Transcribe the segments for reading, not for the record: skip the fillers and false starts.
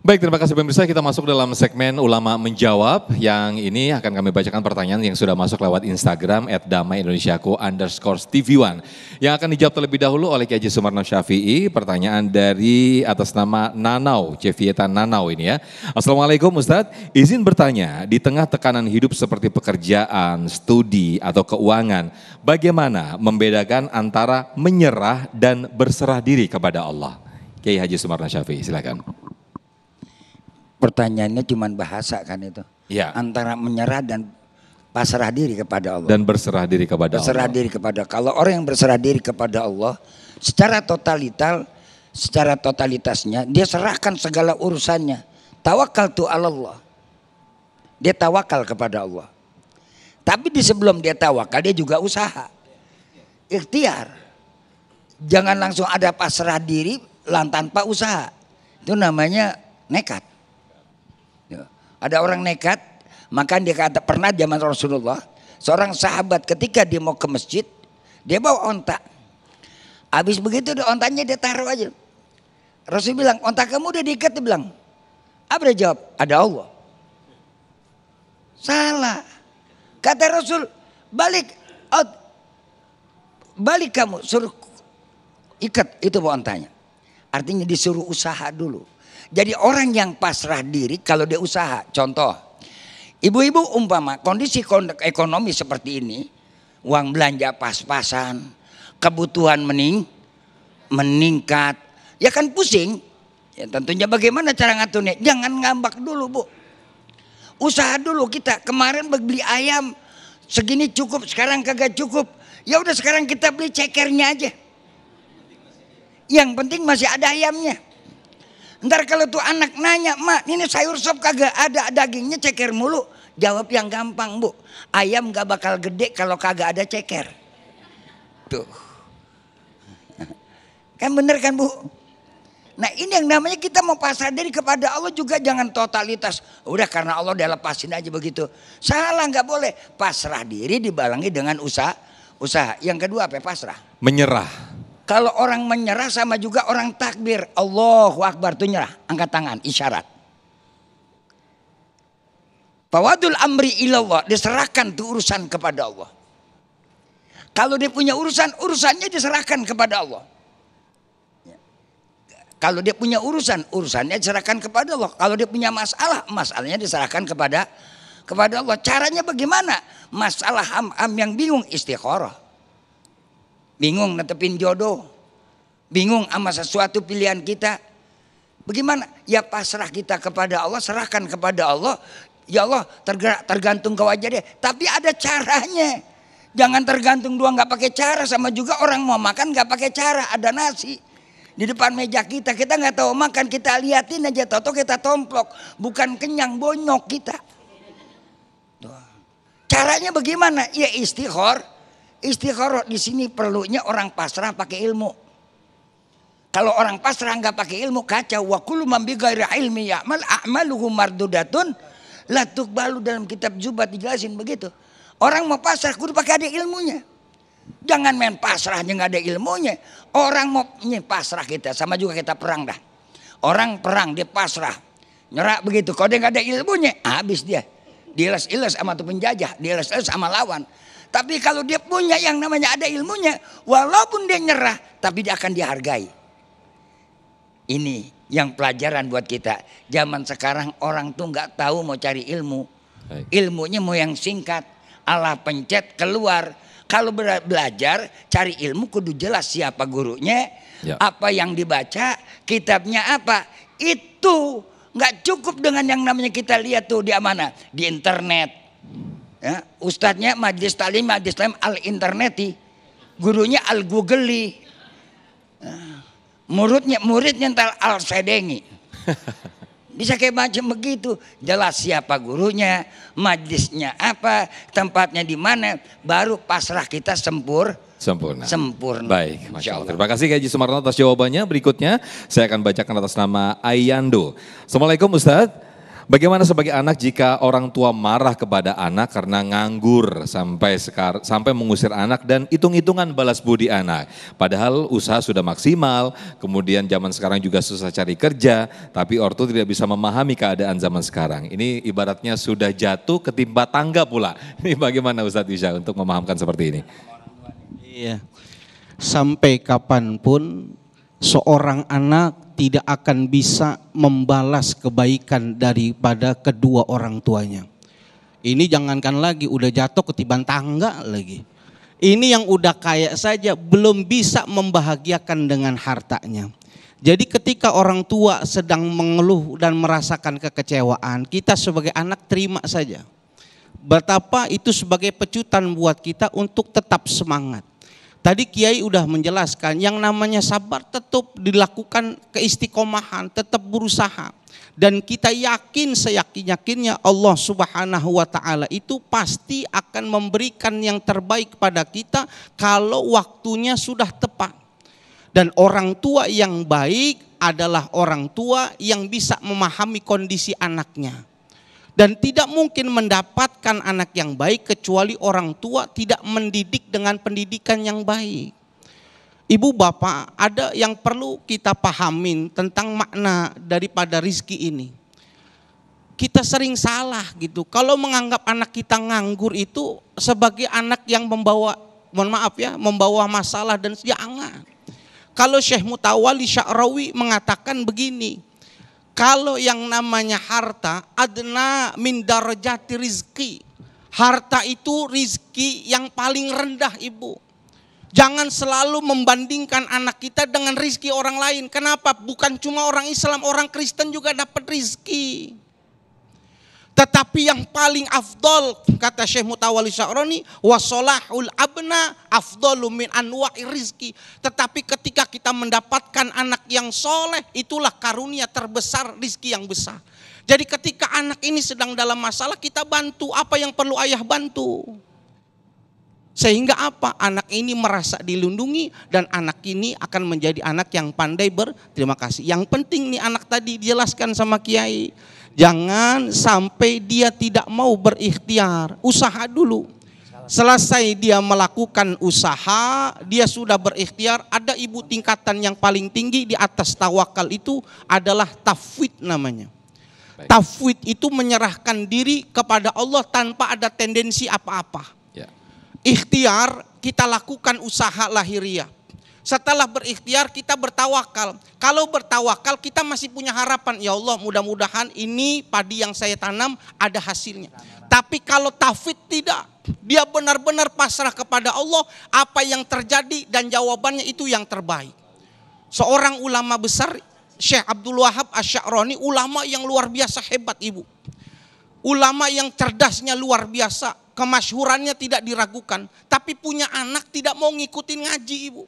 Baik, terima kasih pemirsa. Kita masuk dalam segmen Ulama Menjawab. Yang ini akan kami bacakan pertanyaan yang sudah masuk lewat Instagram @damaiindonesiaku_tv1. Yang akan dijawab terlebih dahulu oleh Kiai Haji Sumarno Syafi'i. Pertanyaan dari atas nama Nanau, Cevieta Nanau ini ya. Assalamualaikum Ustadz, izin bertanya, di tengah tekanan hidup seperti pekerjaan, studi, atau keuangan, bagaimana membedakan antara menyerah dan berserah diri kepada Allah? Kiai Haji Sumarno Syafi'i, silakan. Pertanyaannya cuma bahasa kan itu. Ya. Antara menyerah dan pasrah diri kepada Allah. Dan berserah diri kepada berserah Allah. Diri kepada. Kalau orang yang berserah diri kepada Allah, secara totalitasnya dia serahkan segala urusannya. Tawakaltu 'ala Allah. Dia tawakal kepada Allah. Tapi di sebelum dia tawakal dia juga usaha. Ikhtiar. Jangan langsung ada pasrah diri tanpa usaha. Itu namanya nekat. Ada orang nekat, maka dia kata pernah zaman Rasulullah, seorang sahabat ketika dia mau ke masjid, dia bawa onta. Habis begitu ontanya dia taruh aja. Rasul bilang, onta kamu udah diikat? Dia bilang, apa dia jawab? Ada Allah. Salah. Kata Rasul, balik kamu, suruh ikat itu ontanya. Artinya disuruh usaha dulu. Jadi orang yang pasrah diri kalau dia usaha, contoh, ibu-ibu umpama kondisi ekonomi seperti ini, uang belanja pas-pasan, kebutuhan meningkat, ya kan pusing. Ya tentunya bagaimana cara ngaturnya? Jangan ngambak dulu Bu. Usaha dulu kita, kemarin beli ayam segini cukup, sekarang kagak cukup. Ya udah sekarang kita beli cekernya aja. Yang penting masih ada ayamnya. Ntar kalau tuh anak nanya, mak ini sayur sop kagak ada dagingnya ceker mulu. Jawab yang gampang Bu, ayam gak bakal gede kalau kagak ada ceker. Tuh. Kan bener kan Bu? Nah ini yang namanya kita mau pasrah diri kepada Allah juga jangan totalitas. Udah karena Allah udah lepasin aja begitu. Salah, gak boleh. Pasrah diri dibalangi dengan usaha. Yang kedua apa? Pasrah. Menyerah. Kalau orang menyerah sama juga orang takbir. Allahu Akbar itu nyerah. Angkat tangan, isyarat. Fawadul amri ilallah. Diserahkan tuh urusan kepada Allah. Kalau dia punya urusannya diserahkan kepada Allah. Kalau dia punya urusannya diserahkan kepada Allah. Kalau dia punya masalahnya diserahkan kepada Allah. Caranya bagaimana? Masalah yang bingung istikharah. Bingung netepin jodoh, bingung sama sesuatu pilihan kita. Bagaimana? Ya pasrah kita kepada Allah, serahkan kepada Allah. Ya Allah tergantung kau aja deh. Tapi ada caranya. Jangan tergantung doang nggak pakai cara. Sama juga orang mau makan nggak pakai cara. Ada nasi di depan meja kita nggak tahu makan, kita liatin aja, toto kita tomplok. Bukan kenyang, bonyok kita. Caranya bagaimana? Ya istikharah di sini perlunya orang pasrah pakai ilmu. Kalau orang pasrah nggak pakai ilmu kacau. Wa kullu man bi ghairi ilmi ya'mal a'maluhu mardudatun la tuqbalu, dalam kitab Zubat dijelasin begitu. Orang mau pasrah kudu pakai ada ilmunya. Jangan main pasrah aja nggak ada ilmunya. Orang mau pasrah kita sama juga kita perang dah. Orang perang dia pasrah, nyerah begitu. Kalau dia nggak ada ilmunya, habis dia. Diilas-ilas sama tuh penjajah, diilas-ilas sama lawan. Tapi kalau dia punya yang namanya ada ilmunya, walaupun dia nyerah, tapi dia akan dihargai. Ini yang pelajaran buat kita. Zaman sekarang orang tuh nggak tahu mau cari ilmu. Ilmunya mau yang singkat, ala pencet keluar. Kalau belajar, cari ilmu kudu jelas siapa gurunya, ya. Apa yang dibaca, kitabnya apa. Itu nggak cukup dengan yang namanya kita lihat tuh di mana, di internet. Ya, ustadznya majlis talim al-interneti, gurunya al-googlei, muridnya entar al-sedengi. Bisa kayak macam begitu. Jelas siapa gurunya, majlisnya apa, tempatnya di mana, baru pasrah kita sempurna. Baik, Masya Allah. Terima kasih Kiai Haji Sumarno atas jawabannya. Berikutnya saya akan bacakan atas nama Ayando. Assalamualaikum Ustadz. Bagaimana sebagai anak jika orang tua marah kepada anak karena nganggur sampai mengusir anak dan hitung-hitungan balas budi anak. Padahal usaha sudah maksimal, kemudian zaman sekarang juga susah cari kerja, tapi ortu tidak bisa memahami keadaan zaman sekarang. Ini ibaratnya sudah jatuh ketimpa tangga pula. Ini bagaimana Ustadz Isya untuk memahamkan seperti ini? Iya, sampai kapanpun seorang anak tidak akan bisa membalas kebaikan daripada kedua orang tuanya. Ini jangankan lagi udah jatuh ketiban tangga lagi. Ini yang udah kaya saja belum bisa membahagiakan dengan hartanya. Jadi ketika orang tua sedang mengeluh dan merasakan kekecewaan, kita sebagai anak terima saja. Betapa itu sebagai pecutan buat kita untuk tetap semangat. Tadi Kiai udah menjelaskan yang namanya sabar tetap dilakukan keistiqomahan, tetap berusaha. Dan kita yakin seyakin-yakinnya Allah Subhanahu wa Ta'ala itu pasti akan memberikan yang terbaik pada kita kalau waktunya sudah tepat. Dan orang tua yang baik adalah orang tua yang bisa memahami kondisi anaknya. Dan tidak mungkin mendapatkan anak yang baik kecuali orang tua tidak mendidik dengan pendidikan yang baik. Ibu bapak, ada yang perlu kita pahamin tentang makna daripada rizki ini. Kita sering salah gitu. Kalau menganggap anak kita nganggur itu sebagai anak yang membawa, membawa masalah dan jangan. Kalau Syekh Mutawalli Sya'rawi mengatakan begini, kalau yang namanya harta adna min darajati rizki. Harta itu rizki yang paling rendah ibu. Jangan selalu membandingkan anak kita dengan rizki orang lain. Kenapa? Bukan cuma orang Islam, orang Kristen juga dapat rizki. Tetapi yang paling afdol, kata Syekh Mutawalli Sya'rawi, wasolahul abna afdolu min anwa'i rizki. Tetapi ketika kita mendapatkan anak yang soleh, itulah karunia terbesar, rizki yang besar. Jadi ketika anak ini sedang dalam masalah, kita bantu apa yang perlu ayah bantu. Sehingga apa? Anak ini merasa dilindungi dan anak ini akan menjadi anak yang pandai berterima kasih. Yang penting nih anak tadi dijelaskan sama Kiai. Jangan sampai dia tidak mau berikhtiar, usaha dulu. Selesai dia melakukan usaha, dia sudah berikhtiar, ada ibu tingkatan yang paling tinggi di atas tawakal itu adalah tafwid namanya. Tafwid itu menyerahkan diri kepada Allah tanpa ada tendensi apa-apa. Ikhtiar kita lakukan usaha lahiriah. Setelah berikhtiar kita bertawakal. Kalau bertawakal kita masih punya harapan, ya Allah mudah-mudahan ini padi yang saya tanam ada hasilnya. Tapi kalau tafwid tidak, dia benar-benar pasrah kepada Allah, apa yang terjadi dan jawabannya itu yang terbaik. Seorang ulama besar, Syekh Abdul Wahab Asy-Sya'rani, ulama yang luar biasa hebat ibu. Ulama yang cerdasnya luar biasa, kemasyhurannya tidak diragukan. Tapi punya anak tidak mau ngikutin ngaji ibu.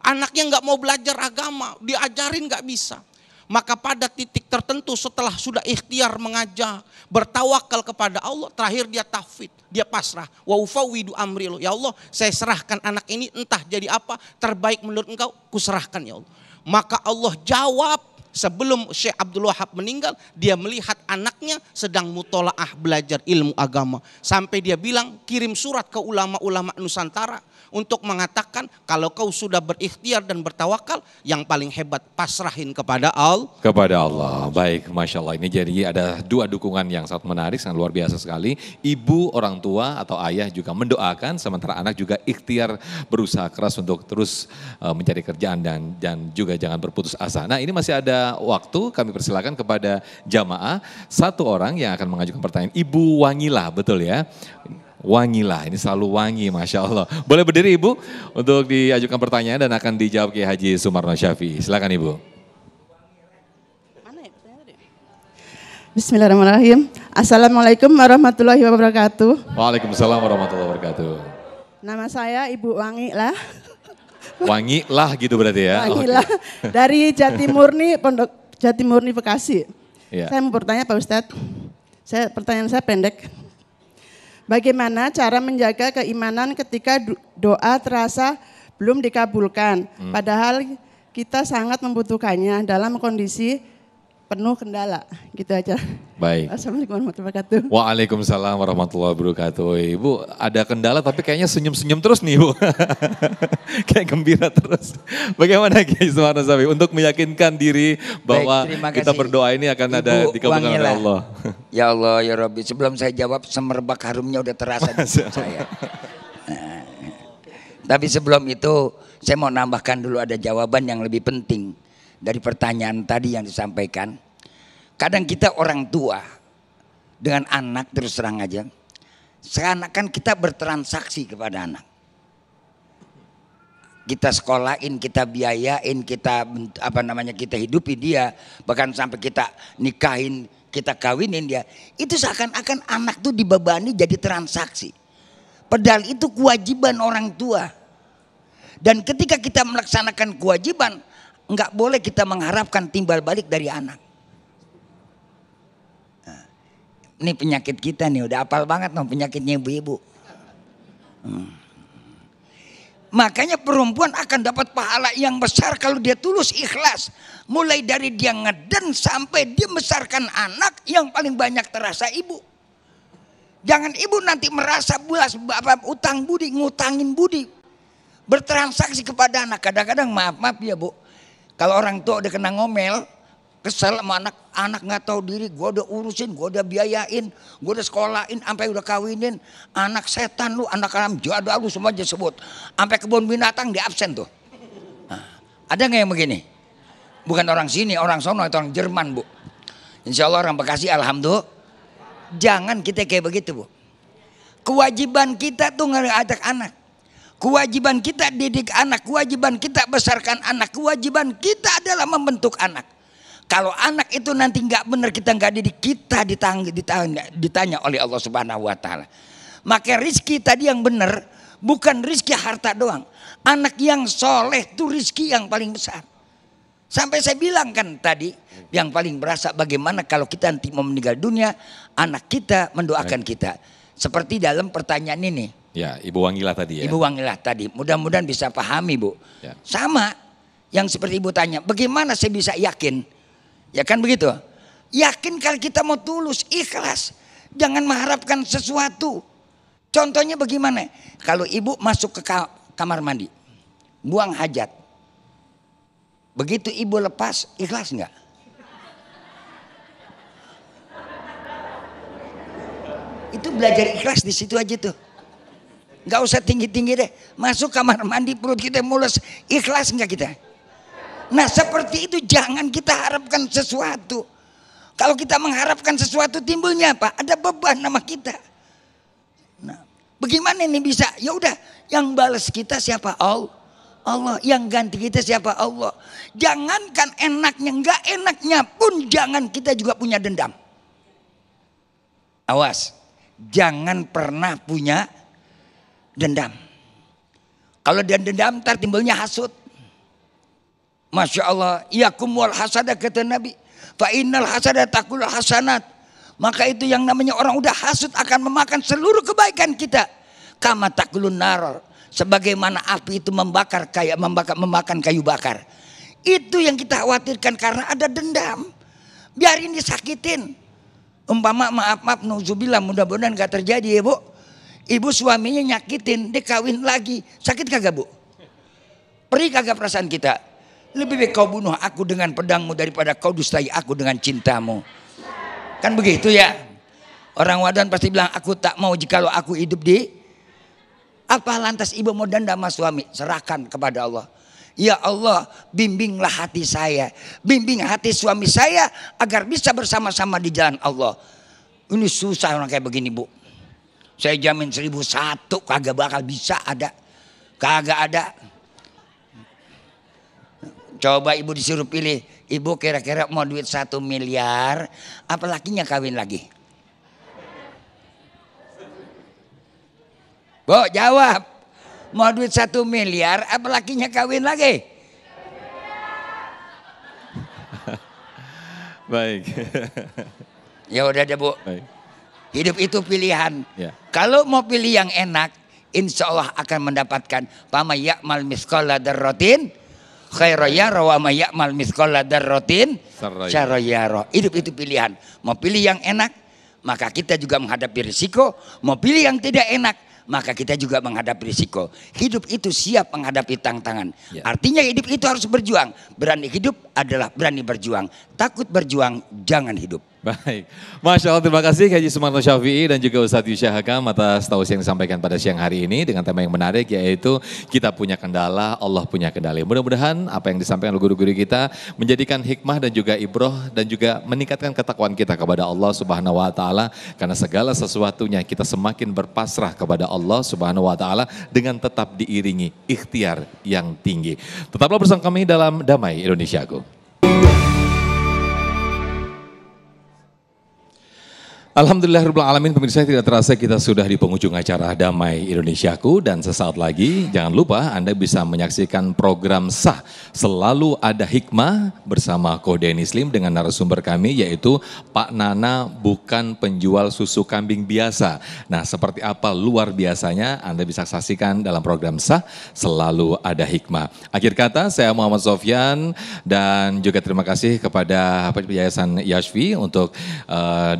Anaknya nggak mau belajar agama, diajarin nggak bisa. Maka pada titik tertentu setelah sudah ikhtiar mengajak, bertawakal kepada Allah, terakhir dia tafwid, dia pasrah. Wa ufawwidu amri, ya Allah, saya serahkan anak ini entah jadi apa, terbaik menurut engkau, kuserahkan ya Allah. Maka Allah jawab. Sebelum Syekh Abdul Wahab meninggal, dia melihat anaknya sedang mutolaah belajar ilmu agama. Sampai dia bilang, kirim surat ke ulama-ulama Nusantara untuk mengatakan kalau kau sudah berikhtiar dan bertawakal, yang paling hebat pasrahin kepada Allah. Kepada Allah. Baik, Masya Allah. Ini jadi ada dua dukungan yang sangat menarik, sangat luar biasa sekali. Ibu, orang tua atau ayah juga mendoakan, sementara anak juga ikhtiar berusaha keras untuk terus mencari kerjaan dan juga jangan berputus asa. Nah, ini masih ada waktu, kami persilakan kepada jamaah. Satu orang yang akan mengajukan pertanyaan. Ibu Wangilah, betul ya? Wangilah, ini selalu wangi, Masya Allah. Boleh berdiri Ibu untuk diajukan pertanyaan dan akan dijawab Kiai Haji Sumarno Syafii. Silakan Ibu. Bismillahirrahmanirrahim. Assalamualaikum warahmatullahi wabarakatuh. Waalaikumsalam warahmatullahi wabarakatuh. Nama saya Ibu Wangilah. Wangilah gitu berarti ya? Wangilah, okay. Dari Jatimurni, Pondok Jatimurni Bekasi. Ya. Saya mau bertanya Pak Ustadz, pertanyaan saya pendek. Bagaimana cara menjaga keimanan ketika doa terasa belum dikabulkan, padahal kita sangat membutuhkannya dalam kondisi penuh kendala. Gitu aja. Baik. Assalamualaikum warahmatullahi wabarakatuh. Waalaikumsalam warahmatullahi wabarakatuh. Ibu ada kendala tapi kayaknya senyum-senyum terus nih Ibu. Kayak gembira terus. Bagaimana Kiai Sumarno Shafi'i untuk meyakinkan diri bahwa terima kita kasih. berdoa ini akan Ibu ada dikabulkan oleh Wangila. Allah. Ya Allah ya Rabbi, sebelum saya jawab semerbak harumnya udah terasa di tubuh saya. Nah, tapi sebelum itu saya mau nambahkan dulu ada jawaban yang lebih penting dari pertanyaan tadi yang disampaikan. Kadang kita orang tua dengan anak terus terang aja, seakan-akan kita bertransaksi kepada anak. Kita sekolahin, kita biayain, kita kita hidupi dia, bahkan sampai kita nikahin, kita kawinin dia. Itu seakan-akan anak tuh dibebani jadi transaksi. Padahal itu kewajiban orang tua. Dan ketika kita melaksanakan kewajiban, nggak boleh kita mengharapkan timbal balik dari anak. Nah, ini penyakit kita nih, udah apal banget no penyakitnya ibu-ibu. Makanya perempuan akan dapat pahala yang besar kalau dia tulus ikhlas. Mulai dari dia ngeden sampai dia membesarkan anak, yang paling banyak terasa ibu. Jangan ibu nanti merasa utang budi, ngutangin budi. Bertransaksi kepada anak. Kadang-kadang maaf ya Bu. Kalau orang tua udah kena ngomel, kesel sama anak nggak tahu diri, gue udah urusin, gue udah biayain, gue udah sekolahin, sampai udah kawinin, anak setan lu, anak alam jadwal lu semua aja sebut, sampai kebun binatang di absen tuh. Nah, ada nggak yang begini? Bukan orang sini, orang sono, itu orang Jerman Bu. Insya Allah orang Bekasi, alhamdulillah. Jangan kita kayak begitu Bu. Kewajiban kita tuh ngajak anak. Kewajiban kita didik anak, kewajiban kita besarkan anak, kewajiban kita adalah membentuk anak. Kalau anak itu nanti nggak benar, kita nggak didik, kita ditanya oleh Allah Subhanahu Wa Taala. Maka rizki tadi yang benar bukan rizki harta doang. Anak yang soleh itu rizki yang paling besar. Sampai saya bilang kan tadi, yang paling berasa bagaimana kalau kita nanti mau meninggal dunia, anak kita mendoakan kita. Seperti dalam pertanyaan ini. Ya, Ibu Wangila tadi ya. Ibu Wangila tadi, mudah-mudahan bisa pahami Bu. Ya. Sama yang seperti Ibu tanya, bagaimana saya bisa yakin? Ya kan begitu. Yakin kalau kita mau tulus, ikhlas. Jangan mengharapkan sesuatu. Contohnya bagaimana? Kalau ibu masuk ke kamar mandi, buang hajat. Begitu ibu lepas, ikhlas enggak? Itu belajar ikhlas di situ aja tuh. Enggak usah tinggi-tinggi deh. Masuk kamar mandi, perut kita mulus, ikhlas enggak kita? Nah seperti itu jangan kita harapkan sesuatu. Kalau kita mengharapkan sesuatu timbulnya apa? Ada beban nama kita. Nah, bagaimana ini bisa? Ya udah, yang balas kita siapa? Allah. Yang ganti kita siapa? Allah. Jangankan enaknya, enggak enaknya pun jangan kita juga punya dendam. Awas, jangan pernah punya dendam. Kalau dia dendam, ntar timbulnya hasut. Masya Allah, iyakum wal hasada kata Nabi. Fa innal hasada takul hasanat. Maka itu yang namanya orang udah hasut akan memakan seluruh kebaikan kita. Kama takulun nar. Sebagaimana api itu memakan kayu bakar. Itu yang kita khawatirkan karena ada dendam. Biarin disakitin. Umpama maaf nauzubillah, mudah-mudahan gak terjadi ya Bu. Ibu suaminya nyakitin, dia kawin lagi. Sakit kagak Bu? Perih kagak perasaan kita? Lebih baik kau bunuh aku dengan pedangmu daripada kau dustai aku dengan cintamu. Kan begitu ya. Orang wadan pasti bilang aku tak mau jikalau aku hidup di. Apa lantas ibu mau dendam sama suami? Serahkan kepada Allah. Ya Allah, bimbinglah hati saya. Bimbing hati suami saya agar bisa bersama-sama di jalan Allah. Ini susah orang kayak begini Bu. Saya jamin 1001 kagak bakal bisa ada. Kagak ada. Coba ibu disuruh pilih, ibu kira-kira mau duit 1 miliar, apa lakinya kawin lagi? Bu jawab, mau duit 1 miliar, apa lakinya kawin lagi? Baik. Ya udah deh Bu, Baik. hidup itu pilihan. Ya. Kalau mau pilih yang enak, insya Allah akan mendapatkan. Pama ya'mal misqala dzarratin khairan yara wa may ya'mal mithqala dzarratin Sarra syarran yara. Hidup itu pilihan. Mau pilih yang enak, maka kita juga menghadapi risiko. Mau pilih yang tidak enak, maka kita juga menghadapi risiko. Hidup itu siap menghadapi tantangan. Ya. Artinya hidup itu harus berjuang. Berani hidup adalah berani berjuang. Takut berjuang, jangan hidup. Baik, Masya Allah, terima kasih Haji Sumarno Syafi'i dan juga Ustadz Yusya Hakam atas tausiah yang disampaikan pada siang hari ini dengan tema yang menarik, yaitu kita punya kendala, Allah punya kendali. Mudah-mudahan apa yang disampaikan oleh guru-guru kita menjadikan hikmah dan juga ibroh dan juga meningkatkan ketakwaan kita kepada Allah Subhanahu wa Ta'ala, karena segala sesuatunya kita semakin berpasrah kepada Allah Subhanahu wa Ta'ala dengan tetap diiringi ikhtiar yang tinggi. Tetaplah bersama kami dalam Damai Indonesiaku. Alhamdulillahirabbil alamin, pemirsa, tidak terasa kita sudah di penghujung acara Damai Indonesiaku, dan sesaat lagi jangan lupa Anda bisa menyaksikan program Sah Selalu Ada Hikmah bersama Ko Denny Slim dengan narasumber kami yaitu Pak Nana, bukan penjual susu kambing biasa. Nah, seperti apa luar biasanya Anda bisa saksikan dalam program Sah Selalu Ada Hikmah. Akhir kata, saya Muhammad Sofyan dan juga terima kasih kepada Yayasan Yashfi untuk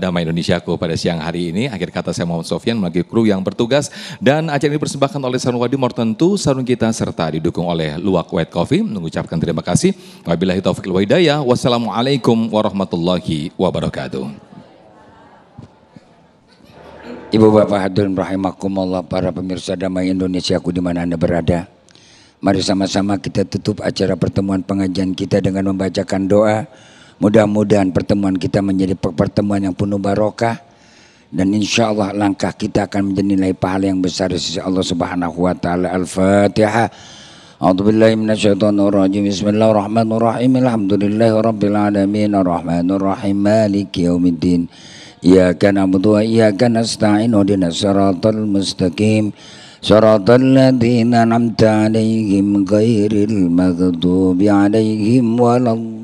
Damai Indonesia pada siang hari ini. Akhir kata, saya Muhammad Sofyan mewakili kru yang bertugas, dan acara ini dipersembahkan oleh Sarung Wadimor, tentu sarung kita, serta didukung oleh Luwak White Coffee. Mengucapkan terima kasih. Wabillahi taufiq wal hidayah. Wassalamualaikum warahmatullahi wabarakatuh. Ibu bapak hadirin rahimakumullah, para pemirsa Damai Indonesiaku di mana Anda berada. Mari sama-sama kita tutup acara pertemuan pengajian kita dengan membacakan doa. Mudah-mudahan pertemuan kita menjadi pertemuan yang penuh barokah, dan insya Allah langkah kita akan menjadi nilai pahala yang besar di sisi Allah Subhanahu wa Ta'ala. Al-Fatihah. A'udzubillahi minasyaitonirrajim. Bismillahirrahmanirrahim. Alhamdulillahirabbil alamin. Arrahmanirrahim. Maliki yaumiddin. Iyyaka na'budu wa iyyaka nasta'in. Ihdinas siratal mustaqim. Shiratal ladzina an'amta 'alaihim ghairil maghdubi 'alaihim waladdallin.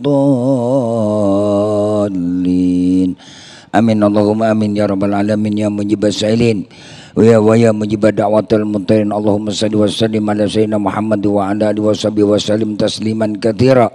Amin Allahumma amin ya rabbal alamin ya mujibas sa'ilin wa ya mujibad da'watal muttarin. Allahumma shalli wa sallim ala sayyidina Muhammad wa ala alihi wa sallim tasliman katsira.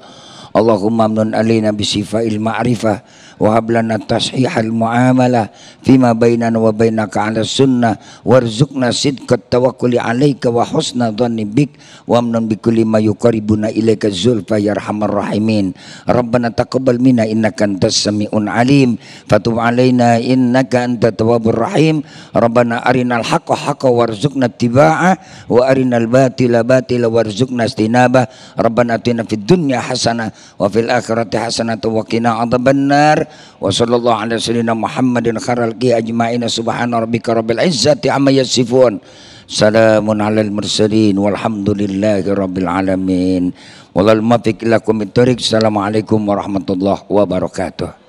Allahumma amnun alaina bi sifail ma'rifah wa hab lana tashihal muamalah fima bainana wa bainaka ala sunnah warzuqna sidqat tawakkuli alaika wa husna dhanni bik wa amnun bi kulli ma yuqarribuna ilaika zulfa ya arhamar rahimin. Rabbana taqabbal minna innaka antas samiun alim, fatub alaina innaka antat tawwabur rahim. Rabbana arinal haqqa haqqan warzuqna ittiba'ah wa arinal batila batila warzuqna istinabah. Rabbana atina fid dunya hasanah wa fil akhirati hasanah wa qina adzabannar. Wa sallallahu ala sayyidina Muhammadin khairal qi ajma'in. Subhana rabbika rabbil izzati amma yasifun. Salamun alal mursalin walhamdulillahi rabbil alamin. Wallahul muwaffiq ila aqwamit thoriq. Assalamualaikum warahmatullahi wabarakatuh.